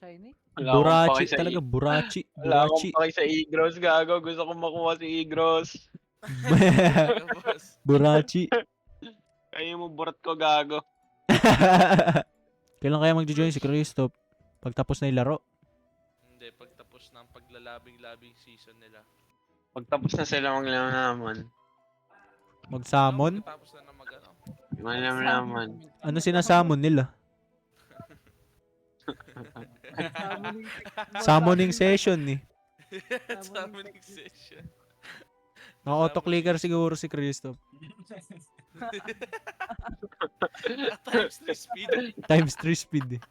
Shiny? Wala akong Burachi paki sa talaga, burachi. Wala akong Burachi. paki sa Igros, gago. Gusto kong makuha si Igros. Boss. Burachi. Kaya mo burat ko, gago. Kailan kaya magjo-join si Christoph? Pagtapos na yung laro? Hindi, pagtapos ng paglalabing-labing season nila. Pagtapos na sila maglalaman. Mag-summon? Pagkatapos na mag-ano. Maglalaman. Ano sinasummon nila? Summoning session eh. Summoning session. Naka-auto-clicker siguro si Christoph. Times 3 speed. Times 3 speed eh.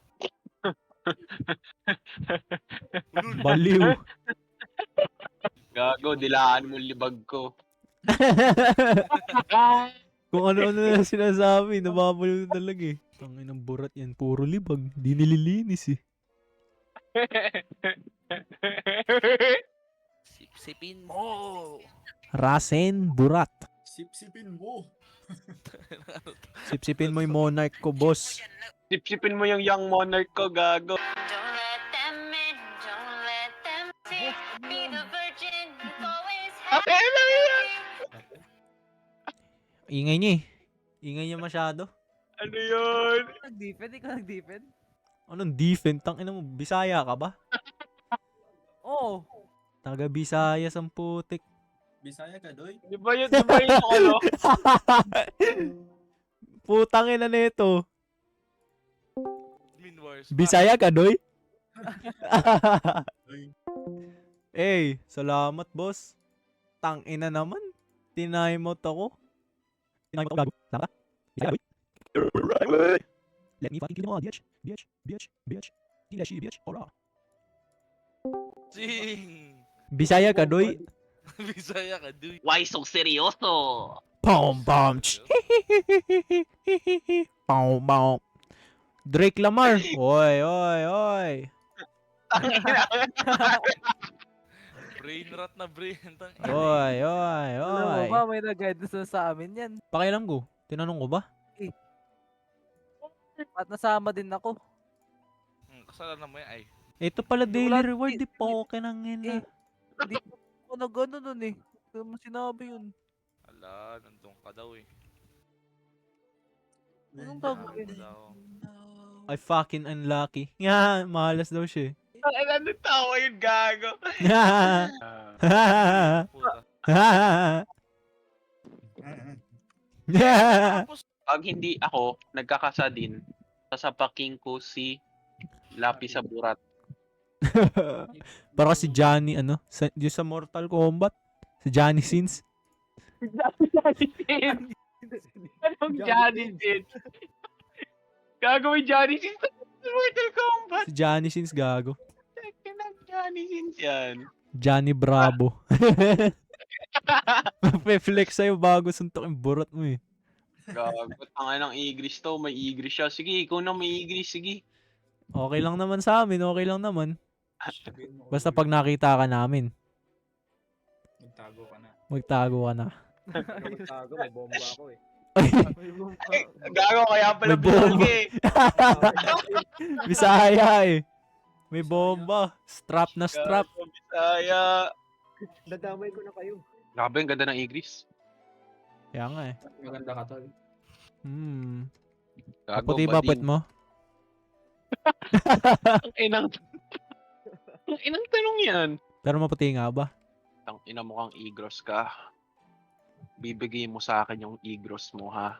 Baliw. Gago, dilaan mo libag ko. Kung ano-ano na sinasabi, nababaliw na talaga eh. Tangin ng burat yan, puro libag. Di nililinis eh. Sipsipin mo. Rasen Burat. Sip-sipin mo. Sipsipin mo yung monarch ko, boss. Sipsipin mo yung young monarch ko, gago. Don't let them in, don't let them see. Be the virgin you've always had. Ingay niya eh. Ingay niya masyado. Ano yun? Nag-defend? Ikaw nag-defend? Anong defend? Tangina mo, Bisaya ka ba? Oo. Taga Bisaya ang putik. Bisaya ka, doy? Di ba yun yung ano? Putang ina nito. Minwars. Bisaya ka, doy? Doy. Eh, salamat, boss. Tang ina naman. Tinimot ako. Tinimot ako, gago. Tama ka? Bisaya, doy? Let me fucking kill them all, bitch. Bitch, bitch, bitch. Tila she, bitch. Ora. Sing. Bisaya ka, doy? Bisaya ka, dude. Why so seryoso? Pom pom. Pom pom. Drake Lamar. Oy, oy, oy. Brain rot na brain. Oy, oy, Alam mo oy. ba, may nag-guide sa amin yan. Pakialam ko. Tinanong ko ba? At nasama din ako. Kasalanan mo yan ay. Ito pala daily Wala- reward. Di di- po okay nang ina. Hindi ko nag-ano nun eh. Hindi mo sinabi yun. Ala, nandun ka daw eh. Anong gagawin? Daw. I fucking unlucky. Nga, mahalas daw siya. Ano tawa yun, gago? Puta. Tapos, Pag hindi ako nagkakasa din, sasapaking ko si Lapi sa burat. Para si Johnny, ano? Yung sa Mortal Kombat. Si Johnny Sins. Anong Johnny Sins? Gagawin Johnny Sins sa Mortal Kombat. Si Johnny Sins, gago. Johnny Sins yan. Johnny Bravo. Pe-flex sa'yo bago suntok yung burat mo eh. Gago, tanga ng Igris to. May Igris siya. Sige, ikaw na may Igris. Sige. Okay lang naman sa amin, okay lang naman. Basta pag nakita ka namin, Magtago ka na. magtago ka na. Magtago, may bomba ako eh. Gago, kaya pala May bomba. bulog eh. Bisaya eh. May bomba. Strap na strap. Gago, Bisaya. Dadamay ko na kayo. Grabe, ang ganda ng Igris. Kaya nga eh. Maganda ka, tol. Gago, Puti ba puwet mo? Ang inang tanong yan. Pero maputi nga ba? Ang ina mo kang Igros ka. Bibigay mo sa akin yung Igros mo, ha?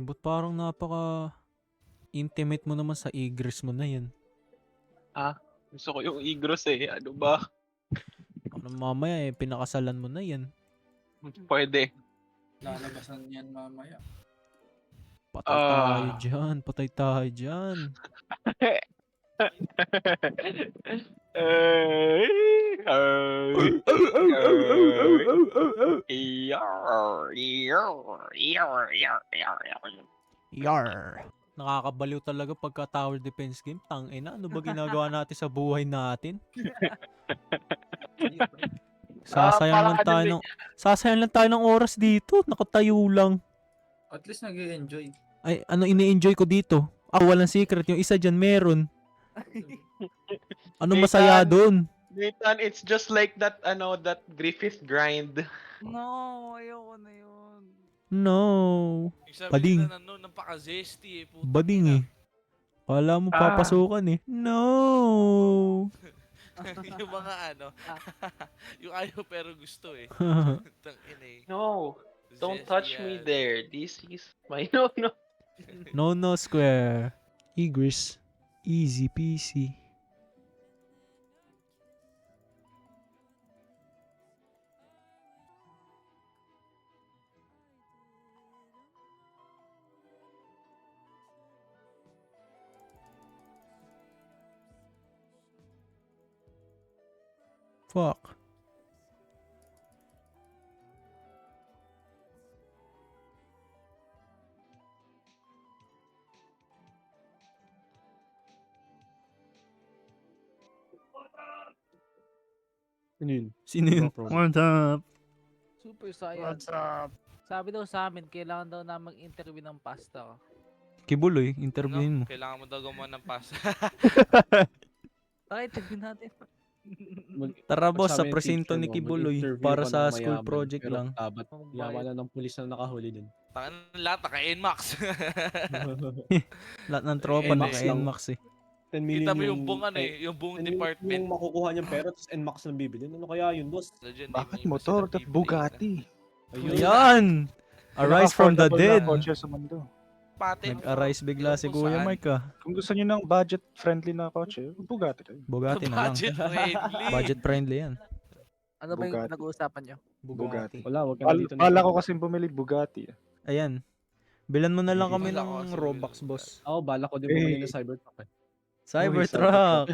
Ba't parang napaka intimate mo naman sa igris mo na yan? Gusto ko yung Igros eh. Ano ba? Ano mamaya eh, pinakasalan mo na yan. Pwede. Lalabasan yan mamaya. Patay tayo dyan, patay tayo dyan. Yar. Nakakabaliw talaga pagka tower defense game. Tangina, ano ba ginagawa natin sa buhay natin? Sasayang lang tayo ng oras dito. Nakatayo lang. At least nag-i-enjoy. Ay, ano ini-enjoy ko dito? Walang secret. Yung isa dyan meron. Ano masaya Nathan. doon? Nathan, it's just like that, that Griffith grind. No, ayoko na yun. No. Yung sabi Bading. nila na, napaka-zesty eh. Putang Bading ina. eh. Kala mo papasukan eh. No. Yung mga yung ayaw pero gusto eh. Tangina eh. No, don't Zesty touch me yan. there. This is my no. No square. Igris. Easy peasy. Fuck. Ano yun? Sino yun? Rock, roll. What's up? Super science. Sabi daw sa amin, kailangan daw na mag-interview ng pasta. Kibuloy, interviewin mo. Kailangan mo daw gumawa ng pass. Bakit interview natin? Tara boss, sa Sabi ng presinto teacher ni mo, Kibuloy. mag-interview Para ka ng sa school mayaman, project pero lang. Dapat yaman na ng pulis na nakahuli din. Tangan lahat, naka-NMAX. Lahat ng tropa Hindi. naka-NMAX eh. 10 million Kita mo yung buong yung buong 10 million department. yung makukuha niyang pera tapos NMAX lang bibili. Ano kaya yun, boss? Diyan, Bakit may iba motor? silang That bibili. Bugatti. Ayun. Ayan! Arise from the Pinaka-affordable dead. na kotse sa mundo. Pati, Nag-arise bigla si kung Kuya saan. Mike ah. Kung gusto niyo ng budget-friendly na kotse, Bugatti kayo. Bugatti na lang. Budget friendly. Budget friendly yan. Ano ba yung Bugatti. nag-uusapan nyo? Bugatti. Wala, wag ka na dito. Bala ko kasi bumili Bugatti. Ayan. Bilan mo na lang kami Bala ko ng kasi Robux, bumili- boss. Ako, bala ko din bumili ng Cybertruck eh. Cybertruck!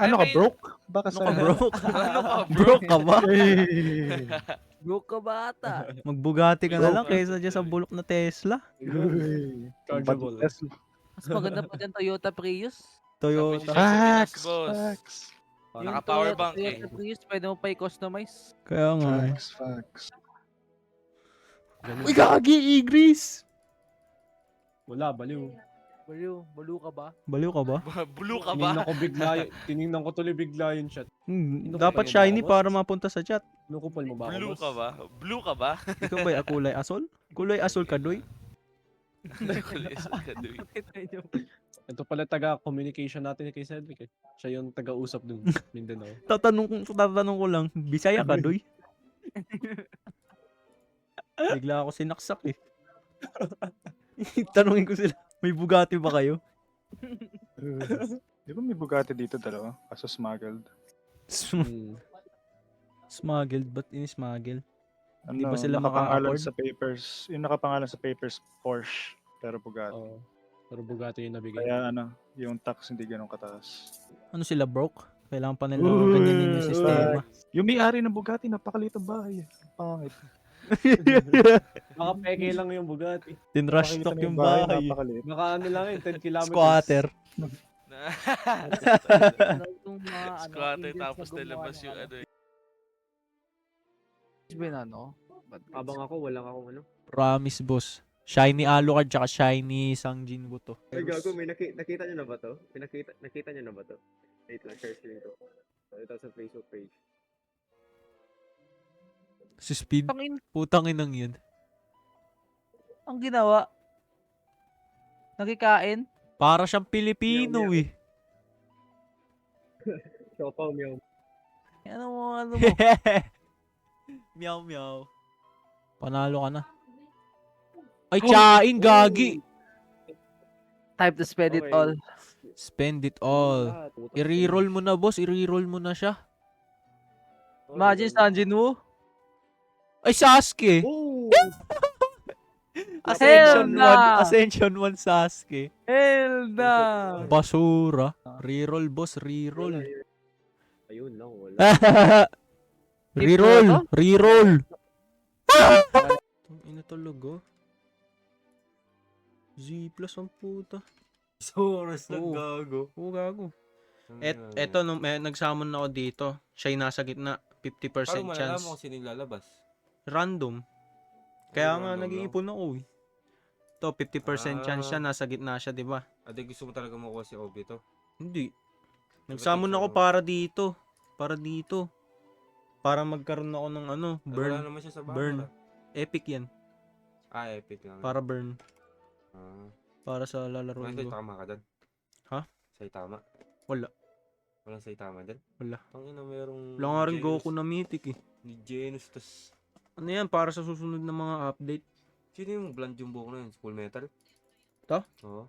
Ano ka, broke? Baka Ano sa... ka, broke? Ano ka, bro? Broke ka ba? Hey. Broke ka ba ata? Magbugatti ka na lang kaysa dyan sa bulok na Tesla. Uy. Chargeable. Tesla. Mas maganda pa dyan Toyota Prius. Toyota. Facts! boss. Facts! Yung Naka-power Toyota- bank eh. Toyota Prius, pwede mo pa i-customize. Kaya nga eh. Facts! Uy, gagi, Igris! Wala, baliw. Baliw ka ba? Baliw ka ba? Blue ka ba? Tinignan ko tuloy bigla yung chat. Dapat Inukupal mo shiny ba, boss? para mapunta sa chat. Nukupal mo ba ako, Blue boss? ka ba? Blue ka ba? Ikaw ba kulay asol? Kulay asol ka, doy? Ito pala taga-communication natin kay Cedric eh. Siya yung taga-usap dun, Mindanao. Tatanong ko lang, Bisaya ka, doy? Bigla ako sinaksak eh. Tanungin ko sila, may Bugatti ba kayo? Di ba may Bugatti dito dalawa? Kaso smuggled. Smuggled? Ba't ini-smuggle? Ano, Di ba sila nakapangalan maka-afford? sa papers, yung nakapangalan sa papers, Porsche, pero Bugatti. Oo. Pero Bugatti yung nabigay. Kaya yung tax hindi ganun kataas. Ano sila, broke? Kailangan pa nila ganyanin yung sistema. Yung may-ari ng Bugatti, napakaliit ang bahay. Pangit. Baka peke lang yung Bugatti. Tinrush Nakita talk mo yung bahay. Napakaliit. Baka ano lang yun, 10 kilometers. Squatter. Ano yung mga Squatter Indians na tapos gumawa nilabas ng yung ano eh. Habang ako, walang akong ano. Promise, boss. Shiny Alucard tsaka shiny Sangjin Buto. Ay, gago, may nakita nyo na ba to? Nakita nyo na ba to? Wait lang, share screen ko. So, ito sa Facebook page. Si Speed, Tangin, putang inang yun. ang ginawa. Nakikain. Para siyang Pilipino eh. Siopaw, meow. Ano mo. Meow meow. Panalo ka na. Ay, tsain, gagi. Type to spend it Okay. all. Spend it all. I-reroll mo na, boss. I-reroll mo na siya. Imagine Sanjin Woo. Ay, Sasuke. Oh! Ascension 1. na! Ascension 1 Sasuke. Hell na! Basura. Reroll, boss. Reroll. Ayun lang, wala. Reroll. Reroll. Ina talaga. Z plus ang puta. Soros lang Oo. gago. Oo, gago. Eto, nung nagsummon ako dito, siya'y nasa gitna. 50% Paano malalaman chance. kung sino yung lalabas? Random. Kaya Oh, nga, random nag-iipon ako eh. To 50% chance siya, Ah. nasa gitna siya, di ba? Ate, gusto mo talaga makuha si Obi to? Hindi. Nagsamon ako para dito. Para dito. Para magkaroon ako ng ano, Wala burn. naman siya sa Burn. banner. Epic yan. Epic lang. Para burn. Ah. Para sa lalaroin May ko. Saitama ka dyan? Ha? Saitama? Wala. Walang Saitama dyan? Wala. Tangina, merong... Wala nga rin Genos. Goku na mythic eh. Ni Genos, tas... Ano yan? Para sa susunod na mga update. Sino yung blonde yung buhok na yun? Full metal? To? Oo.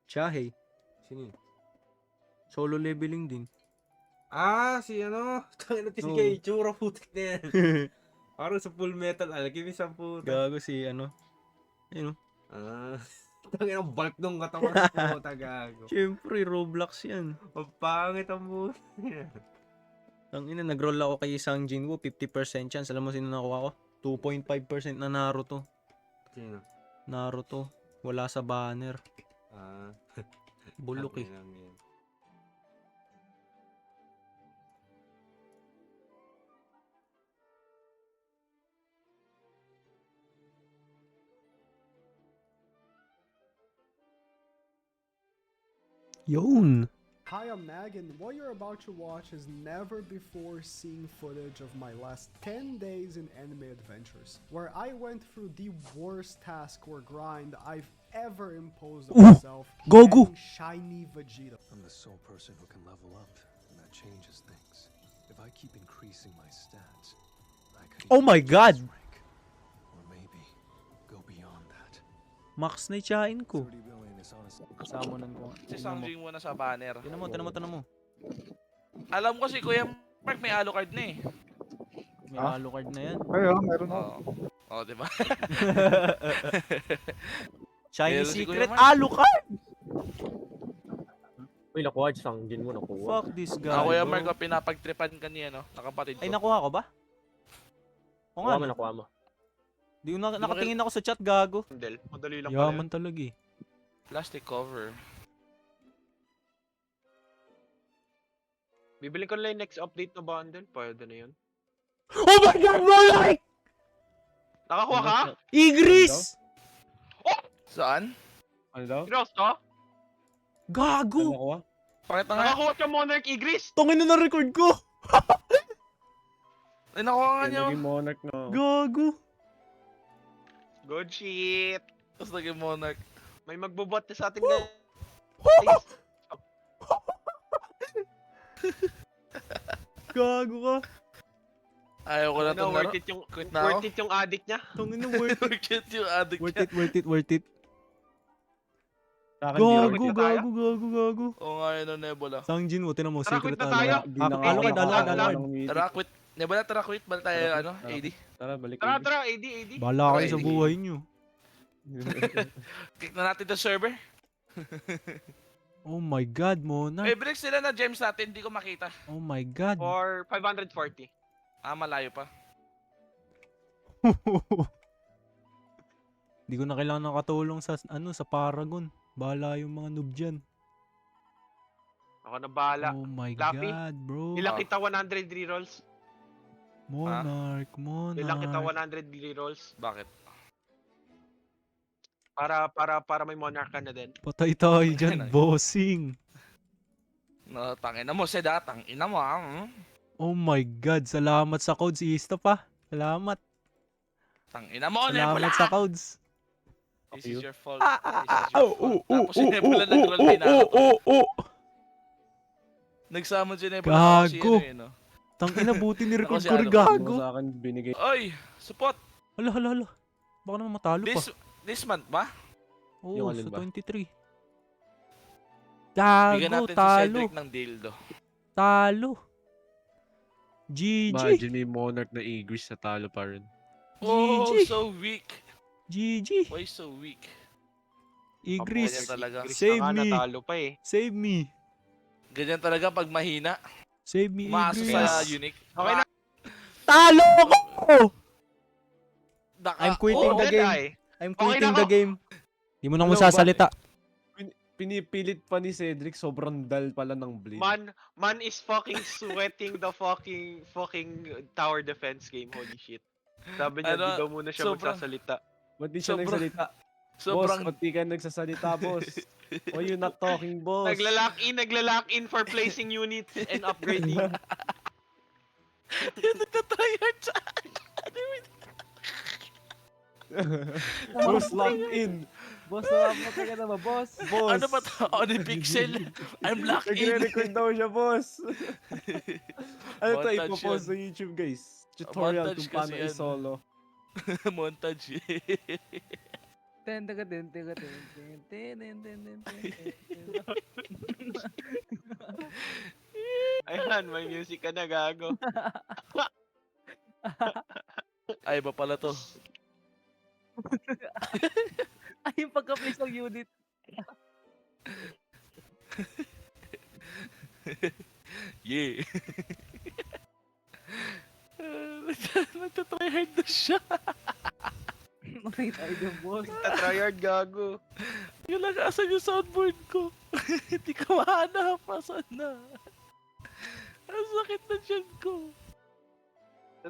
Chahei. Sino yun? Solo leveling din. Si ano? Tangina, Oo. sige, itsura putik na yan. Parang sa full metal. Give me some puta. Gago si ano. Ayun. Tangina, bulk nung katawan sa puta, gago. Siyempre, Roblox yan. Ang pangit ang puta. Ang ina, nag-roll ako kay Sang Jinwoo, 50% chance. Alam mo sino nakuha ko? 2.5% na Naruto. Sino? Naruto. Wala sa banner. Bulok eh. Tangina lang yan. Yun! Hi, I'm Mag, and what you're about to watch is never before seen footage of my last 10 days in Anime Adventures, where I went through the worst task or grind I've ever imposed on myself, Goku! getting shiny Vegeta. I'm the sole person who can level up, and that changes things. If I keep increasing my stats, I could Oh my even God! reach this rank, or maybe go beyond that. Max na itsain ko. 30 billion is honestly Samonan ko. Si Sangjing muna sa banner. Tinan mo. Alam ko si Kuya Mark may Alucard na eh. May halo card na yan. Ay, meron na. Oo, di ba? Shiny Meron si secret Kuya Mark. Alucard! Uy, nakuha. Sangjin mo, nakuha. Fuck this guy, Kuya bro. Mark ang pinapagtripan kanina, no? Nakapatid ko. Ay, nakuha ko ba? O nga, Nakuha mo. di ko nakatingin ako sa chat, gago. Madali lang pala Yaman talaga eh. Plastic cover. Bibili ko lang yung next update na bundle. Pwede na yun. Oh my God, Monarch! Nakakuha ka? Igris! Saan? Ano daw? Gross, to? Gago! Nakuha? Pakita nga. Nakakuha ka Monarch Igris! Tangin na record ko! Ay, nakuha nga nyo. Naging monarch na. Gago! Good shit! Tapos naging Monarch. May magbobot na sa ating na... Gago ka! Ayaw ko na Ano, itong worth it yung, Quit na worth ako. it yung addict niya. Tangin na worth Worth it yung addict Worth niya. it, worth it, worth it. Sa akin, di Gago, ako- na tayo? gago. Oo nga yun ang Nebula. Sangjin mo, tinan mo, Tara, secret quit na tayo. Alucard. Di na nga Alucard, ako Alucard, nakakala Alucard. ng meeting. Tara, quit. Nebula, tara, quit. Balik tayo, Tara, ano, tara. AD. Tara, balik. Tara, AD. Bahala kayo sa Alright. buhay nyo. Click na natin the server. Oh my God, Monarch. Favorite sila na gems natin, hindi ko makita. Oh my God. For 540. Malayo pa. Hindi ko na kailangan ng katulong sa sa Paragon. Bahala yung mga noob dyan. Ako na bahala. Oh my Lapi, God, bro. Ilang kita 100 rerolls? Monarch, Monarch. Ilang kita 100 rerolls? Bakit? Para may monarch ka na din. Patay tayo dyan, Ay. bossing. No, tangina mo, Seda. Tangina mo, Oh my God, salamat sa codes, Ista pa. Salamat. Tangina mo, Nebula! Salamat sa codes. This is your fault. This is your fault. Tapos si Nebula nag-roll pinako. Nagsamon si Nebula kasi Gago. ano eh, no? Tangina, buti ni-record Ako si ko rin, ano, gago. Sa akin, binigay. Oy! Support! Hala. Baka naman matalo pa. This month ba? Oo, Yung alin sa ba? 23. Bigyan Gago, natin si talo. Cedric ng dildo. Talo. GG. Imagine may monarch na Igris sa talo pa rin. Oh, GG. so weak. GG. Why so weak? Igris, Ganyan talaga. save na nga, me. natalo pa eh. Save me. Ganyan talaga pag mahina. Save me, Umaasa Igris. sa unique. Okay na. Talo ko! Daka- I'm quitting Oo, the Okay game. na eh. I'm Okay quitting na the ako. game. Di mo na Ano mo ba? sasalita. Pinipilit pa ni Cedric, sobrang dal pala ng blade. Man is fucking sweating the fucking tower defense game. Holy shit. Sabi niya, Ano, di daw muna siya sobrang- magsasalita. Ba't di siya Sobrang- nagsalita? Sobrang... Boss, pati ka nagsasalita, boss. Why you not talking, boss? Nagla-lock in for placing units and upgrading. Nagtatryhard sa... Boss, locked in. Boss, namamatay ka na ba, boss? Boss. Ano ba to? Onipixel? I'm locked in. Nagre-record daw siya, boss. Ano to, Montage ipopost sa yun. YouTube, guys. Tutorial Montage kung paano kasi yan. i-solo. Montage. Ayan, may music ka na, gago. Ay, ba pala to? Ay, yung pagka-place ng unit. Yeah. Nagtatryhard na siya. Nakita yung boss. Tryhard, gago. Yung lang, asan yung soundboard ko? Hindi ko mahanap. Asan na? Ang sakit na dyan ko.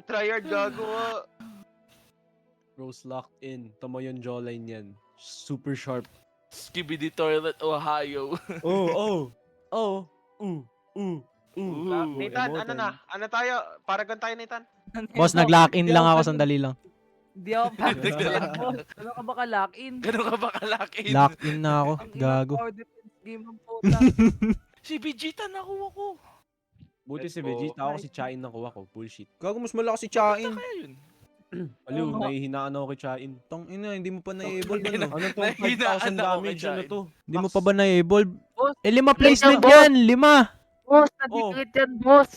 Tryhard, gago nga. Rose locked in. Tama yung jawline yan. Super sharp. Skibidi Toilet, Ohio. Nathan, ano na? Ano tayo? Paragon tayo, Nathan. Boss, nag-lock in lang ako, sandali lang. Hindi ako pag-lock boss. Ano ka ba ka-lock in? Ganun ka ba kalakin? Lock in na ako, Ang gago. power defense game ng puta. Si Vegeta nakuha ko. Buti Let's si go. Vegeta, ako si Chain nakuha ko. Bullshit. Gago, mas malakas si Chain. Kaya yun. Aliw, Oo. nahihinaan ako kay Chain. Tong ina, hindi mo pa na-evolve ano? Ano to? Nahihinaan 5,000 ako damage, kay ano Chain. to? Hindi mo pa ba na-evolve? Boss, Eh, 5 placement boss. yan, 5. Boss, nag-crit yan, boss.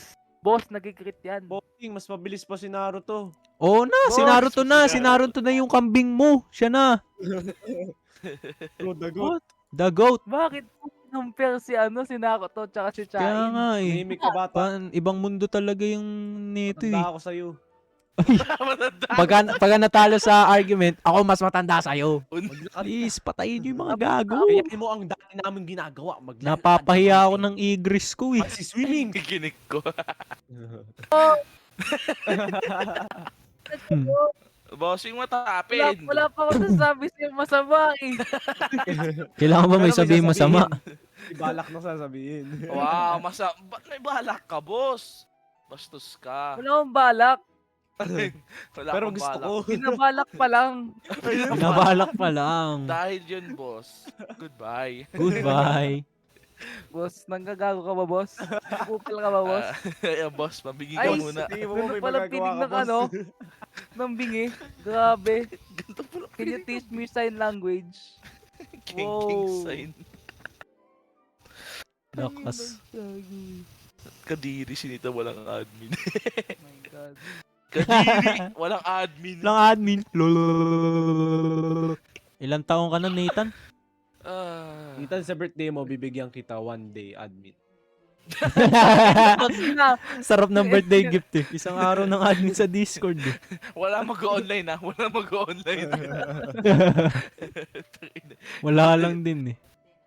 Boss, nag-crit yan. Bossing, mas mabilis pa si Naruto. Oo na, si Boss, Naruto na. Si Naruto na yung kambing mo. Siya na. Bro, the goat. The GOAT. Bakit compare si si Naruto tsaka si Kaya Chain? nga eh. Tahimik ka bata. Ibang mundo talaga yung nito eh. Tanda ako sa'yo. Matanda. Pagka natalo sa argument, ako mas matanda sa'yo. Maglakad ka. Please, patayin niyo yung mga gago. Kayanin mo ang dati namin ginagawa. Maglakad Napapahiya ka. ako ng igris ko eh. Pag si swimming. Kikinig ko. Bossing matapin. Wala pa ako nasabi sa'yo masama eh. Kailangan ba may Pero sabihin masama? Ibalak na sasabihin. Wow, ba't may balak ka, boss? Bastos ka. Wala akong balak. Wala Pero akong gusto balak. ko. Pinabalak pa lang. Nabalak pa lang. Dahil yun, boss. Goodbye. Goodbye. Boss, nanggagago ka ba, boss? Kupal ka ba, boss? Ayan, boss, mabigay ka Ay, muna. Tingin mo Ganun may pala magagawa pinig ka, ng boss. ng bingi. Grabe. Ganito pala Can you teach me sign language? king Wow. sign. Lakas. Kadiri, sinita walang admin. Oh my God. Kadiri, walang admin. Lang admin. Ilang taong ka na, Nathan? Nathan, sa birthday mo, bibigyan kita 1 day admin. Sarap ng birthday gift eh. Isang araw ng admin sa Discord eh. Wala mag-online ah. Wala mag-online. Wala lang din eh.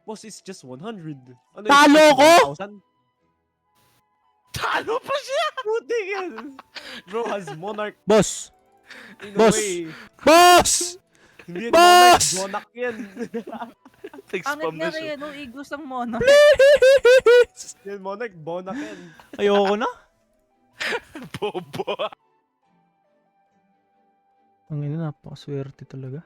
Boss, it's just 100. Ano Talo yun, ko? 1,000? Talo pa siya! Puti yan! Bro has Monarch Boss! in a Boss! way. Boss! Hindi yan Boss! Monarch, Monarch yan. Angit Nag-spam nga na siya. rin, igos ang mono. Please! Yan Monarch, Bonak yan. Ayoko na. Bobo. Ang ina, napakaswerte talaga.